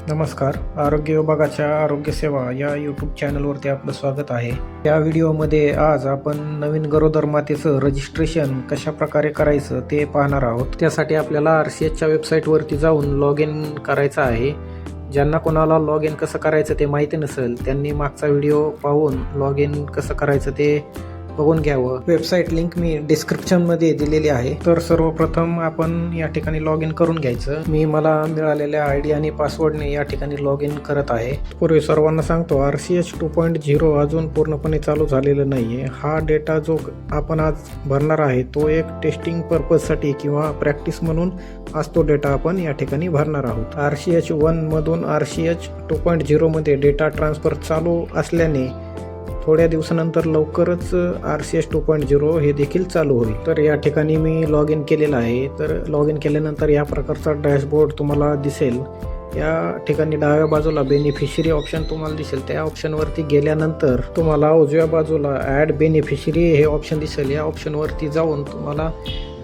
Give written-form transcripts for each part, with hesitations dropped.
नमस्कार. आरोग्य विभागाच्या आरोग्य सेवा या यूट्यूब चॅनलवरती आपलं स्वागत आहे. या व्हिडिओमध्ये आज आपण नवीन गरोदर मातेचं रजिस्ट्रेशन कशा प्रकारे करायचं ते पाहणार आहोत. त्यासाठी आपल्याला RCHच्या वेबसाईटवरती जाऊन लॉग इन करायचं आहे. ज्यांना कोणाला लॉग इन कसं करायचं ते माहिती नसेल त्यांनी मागचा व्हिडिओ पाहून लॉग इन कसं करायचं ते बघून घ्यावं. वेबसाईट लिंक मी डिस्क्रिप्शनमध्ये दिलेली आहे. तर सर्वप्रथम आपण या ठिकाणी लॉग इन करून घ्यायचं. मी मला मिळालेल्या ID आणि पासवर्डने या ठिकाणी लॉग इन करत आहे. पूर्वी सर्वांना सांगतो RCH 2.0 अजून पूर्णपणे चालू झालेलं नाही आहे. हा डेटा जो आपण आज भरणार आहे तो एक टेस्टिंग पर्पजसाठी किंवा प्रॅक्टिस म्हणून आज तो डेटा आपण या ठिकाणी भरणार आहोत. RCH 1 मधून RCH 2.0 मध्ये डेटा ट्रान्सफर चालू असल्याने थोड्या दिवसानंतर लवकरच RCH 2.0 हे देखील चालू होईल. तर या ठिकाणी मी लॉग इन केलेलं आहे. तर लॉग इन केल्यानंतर या प्रकारचा डॅशबोर्ड तुम्हाला दिसेल. या ठिकाणी डाव्या बाजूला बेनिफिशरी ऑप्शन तुम्हाला दिसेल. त्या ऑप्शनवरती गेल्यानंतर तुम्हाला उजव्या बाजूला ॲड बेनिफिशरी हे ऑप्शन दिसेल. या ऑप्शनवरती जाऊन तुम्हाला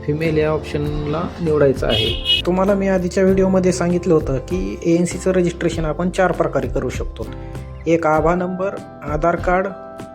फिमेल या ऑप्शनला निवडायचं आहे. तुम्हाला मी आधीच्या व्हिडिओमध्ये सांगितलं होतं की ANCचं रजिस्ट्रेशन आपण 4 प्रकारे करू शकतो. एक आभा नंबर, आधार कार्ड,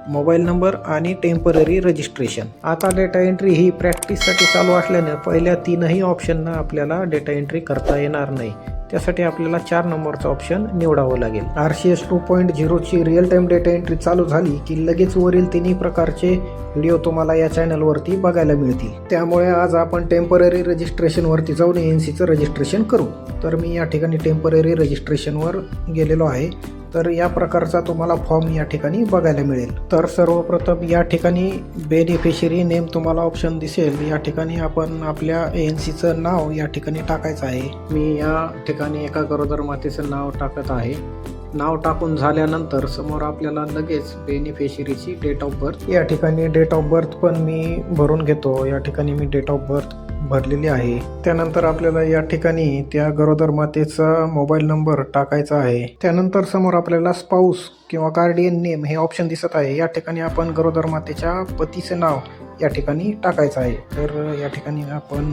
मोबाईल नंबर आणि टेम्पररी रजिस्ट्रेशन. आता डेटा एंट्री ही प्रॅक्टिससाठी चालू असल्याने पहिल्या 3ही ऑप्शनना आपल्याला डेटा एंट्री करता येणार नाही. त्यासाठी आपल्याला 4 नंबरचा ऑप्शन निवडावं लागेल. RCH 2.0 ची रिअल टाईम डेटा एंट्री चालू झाली की लगेच वरील 3ही प्रकारचे व्हिडिओ तुम्हाला या चॅनलवरती बघायला मिळतील. त्यामुळे आज आपण टेम्पररी रजिस्ट्रेशनवरती जाऊन ANCचं रजिस्ट्रेशन करू. तर मी या ठिकाणी टेम्पररी रजिस्ट्रेशनवर गेलेलो आहे. तर या प्रकारचा तुम्हाला फॉर्म या ठिकाणी बघायला मिळेल. तर सर्वप्रथम या ठिकाणी बेनिफिशरी नेम तुम्हाला ऑप्शन दिसेल. या ठिकाणी आपण आपल्या ANCचं नाव या ठिकाणी टाकायचं आहे. मी या ठिकाणी एका गरोदर मातेचं नाव टाकत आहे. नाव टाकून झाल्यानंतर समोर आपल्याला लगेच बेनिफिशरीची डेट ऑफ बर्थ, या ठिकाणी डेट ऑफ बर्थ पण मी भरून घेतो. या ठिकाणी मी डेट ऑफ बर्थ भरलेली आहे. त्यानंतर आपल्याला या ठिकाणी त्या गरोदर मातेचा मोबाईल नंबर टाकायचा आहे. त्यानंतर समोर आपल्याला स्पाऊस किंवा गार्डियन नेम हे ऑप्शन दिसत आहे. या ठिकाणी आपण गरोदर मातेच्या पतीचे नाव या ठिकाणी टाकायचं आहे. तर या ठिकाणी आपण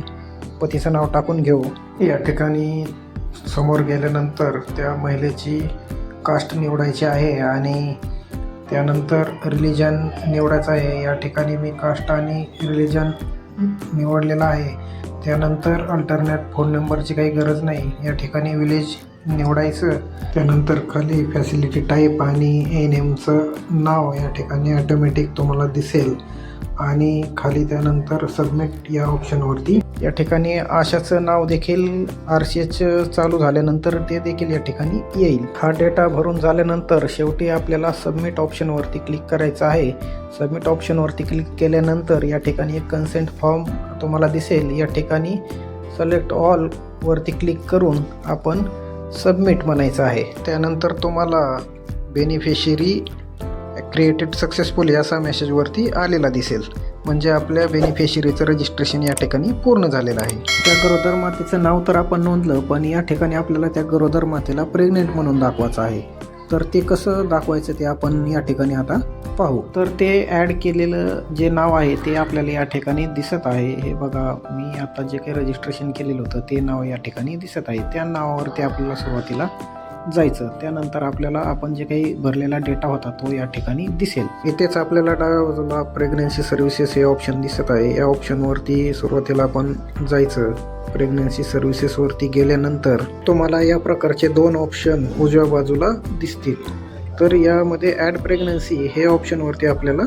पतीचं नाव टाकून घेऊ. या ठिकाणी समोर गेल्यानंतर त्या महिलेची कास्ट निवडायची आहे आणि त्यानंतर रिलिजन निवडायचं आहे. या ठिकाणी मी कास्ट आणि रिलिजन निवडलेला आहे. त्यानंतर अल्टरनेट फोन नंबरची काही गरज नाही. या ठिकाणी विलेज निवडायचं. त्यानंतर खाली फॅसिलिटी टाईप आणि ANMचं नाव या ठिकाणी ऑटोमॅटिक तुम्हाला दिसेल आणि खाली त्यानंतर सबमिट या ऑप्शनवरती या ठिकाणी आशाचं नाव देखील RCH चालू झाल्यानंतर ते देखील या ठिकाणी येईल. हा डेटा भरून झाल्यानंतर शेवटी आपल्याला सबमिट ऑप्शनवरती क्लिक करायचं आहे. सबमिट ऑप्शनवरती क्लिक केल्यानंतर या ठिकाणी एक कन्सेंट फॉर्म तुम्हाला दिसेल. या ठिकाणी सिलेक्ट ऑल वरती क्लिक करून आपण सबमिट म्हणायचं आहे. त्यानंतर तुम्हाला बेनिफिशरी क्रिएटेड सक्सेसफुली असा मेसेजवरती आलेला दिसेल. म्हणजे आपल्या बेनिफिशरीचं रजिस्ट्रेशन या ठिकाणी पूर्ण झालेलं आहे. त्या गरोदर मातेचं नाव तर आपण नोंदलं, पण या ठिकाणी आपल्याला त्या गरोदर मातेला प्रेग्नेंट म्हणून दाखवायचं आहे. तर ते कसं दाखवायचं ते आपण या ठिकाणी आता पाहू. तर ते ॲड केलेलं जे नाव आहे ते आपल्याला या ठिकाणी दिसत आहे. हे बघा, मी आता जे काही रजिस्ट्रेशन केलेलं होतं ते नाव या ठिकाणी दिसत आहे. त्या नावावरती आपल्याला सुरुवातीला जायचं. त्यानंतर आपल्याला आपण जे काही भरलेला डेटा होता तो या ठिकाणी दिसेल. इथेच आपल्याला डाव्या बाजूला प्रेग्नन्सी सर्व्हिसेस हे ऑप्शन दिसत आहे. या ऑप्शनवरती सुरुवातीला आपण जायचं. प्रेग्नन्सी सर्व्हिसेसवरती गेल्यानंतर तुम्हाला या प्रकारचे 2 ऑप्शन उजव्या बाजूला दिसतील. तर यामध्ये ॲड प्रेग्नन्सी हे ऑप्शनवरती आपल्याला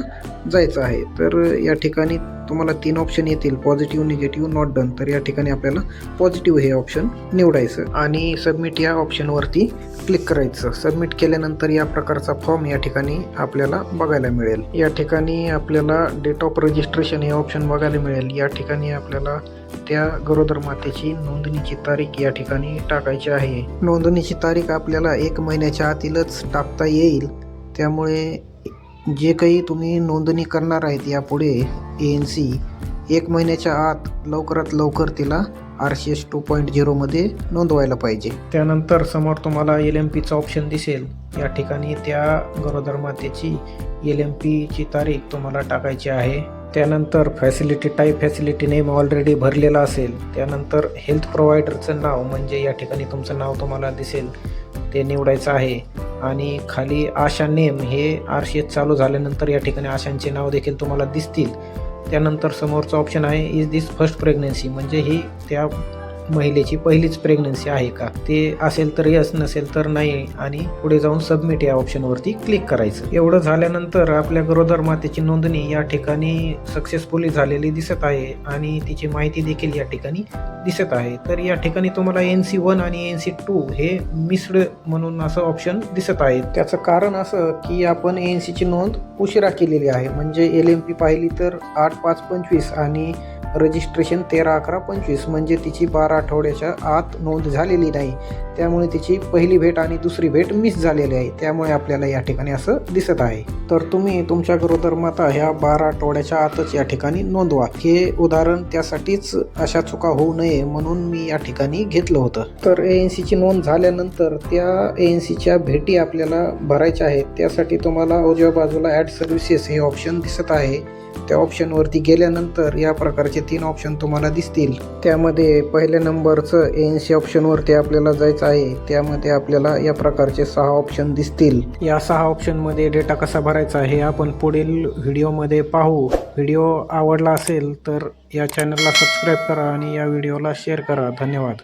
जायचं आहे. तर या ठिकाणी तुम्हाला 3 ऑप्शन येतील, पॉझिटिव्ह, निगेटिव्ह, नॉट डन. तर या ठिकाणी आपल्याला पॉझिटिव्ह हे ऑप्शन निवडायचं आणि सबमिट या ऑप्शनवरती क्लिक करायचं. सबमिट केल्यानंतर या प्रकारचा फॉर्म या ठिकाणी आपल्याला बघायला मिळेल. या ठिकाणी आपल्याला डेट ऑफ रजिस्ट्रेशन हे ऑप्शन बघायला मिळेल. या ठिकाणी आपल्याला त्या गरोदर मातेची नोंदणीची तारीख या ठिकाणी टाकायची आहे. नोंदणीची तारीख आपल्याला 1 महिन्याच्या आतीलच टाकता येईल. त्यामुळे जे काही तुम्ही नोंदणी करणार आहेत यापुढे ANC 1 महिन्याच्या आत लवकरात लवकर तिला RCH 2.0 मध्ये नोंदवायला पाहिजे. त्यानंतर समोर तुम्हाला LMPचं ऑप्शन दिसेल. या ठिकाणी त्या गरोदर मातेची LMPची तारीख तुम्हाला टाकायची आहे. त्यानंतर facility type, facility name already भरलेला असेल. त्यानंतर हेल्थ प्रोव्हायडरचं नाव, म्हणजे या ठिकाणी तुमचं नाव तुम्हाला दिसेल ते निवडायचं आहे आणि खाली आशा नेम हे आरशीएस चालू झाल्यानंतर या ठिकाणी आशांचे नाव देखील तुम्हाला दिसतील. त्यानंतर समोरचा ऑप्शन आहे इज दिस फर्स्ट प्रेग्नन्सी, म्हणजे ही त्या महिलेची पहिलीच प्रेग्नन्सी आहे का, ते असेल तर यस, नसेल तर नाही आणि पुढे जाऊन सबमिट या ऑप्शनवरती क्लिक करायचं. एवढं झाल्यानंतर आपल्या गरोदर मातेची नोंदणी या ठिकाणी सक्सेसफुली झालेली दिसत आहे आणि तिची माहिती देखील या ठिकाणी दिसत आहे. तर या ठिकाणी तुम्हाला NC1 आणि NC2 हे मिस्ड म्हणून असं ऑप्शन दिसत आहे. त्याचं कारण असं की आपण ANCची नोंद उशिरा केलेली आहे, म्हणजे LMP पाहिली तर 8/5/25 आणि रजिस्ट्रेशन 13/11/25, म्हणजे तिची 12 आठवड्याच्या आत नोंद झालेली नाही. त्यामुळे तिची पहिली भेट आणि दुसरी भेट मिस झालेली आहे. त्यामुळे आपल्याला या ठिकाणी असं दिसत आहे. तर तुम्ही तुमच्या गरोदर माता ह्या 12 आठवड्याच्या आतच या ठिकाणी नोंदवा. हे उदाहरण त्यासाठीच अशा चुका होऊ नये म्हणून मी या ठिकाणी घेतलं होतं. तर ANCची नोंद झाल्यानंतर त्या ANCच्या भेटी आपल्याला भरायच्या आहेत. त्यासाठी तुम्हाला उजव्या बाजूला ॲड सर्व्हिसेस हे ऑप्शन दिसत आहे. त्या ऑप्शनवरती गेल्यानंतर या प्रकारचे 3 ऑप्शन तुम्हाला दिसतील. त्यामध्ये पहिल्या नंबरचं ANC ऑप्शनवरती आपल्याला जायचं आहे. त्यामध्ये आपल्याला या प्रकारचे 6 ऑप्शन दिसतील. या 6 ऑप्शनमध्ये डेटा कसा भरायचा हे आपण पुढील व्हिडिओमध्ये पाहू. व्हिडिओ आवडला असेल तर या चॅनलला सबस्क्राईब करा आणि या व्हिडिओला शेअर करा. धन्यवाद.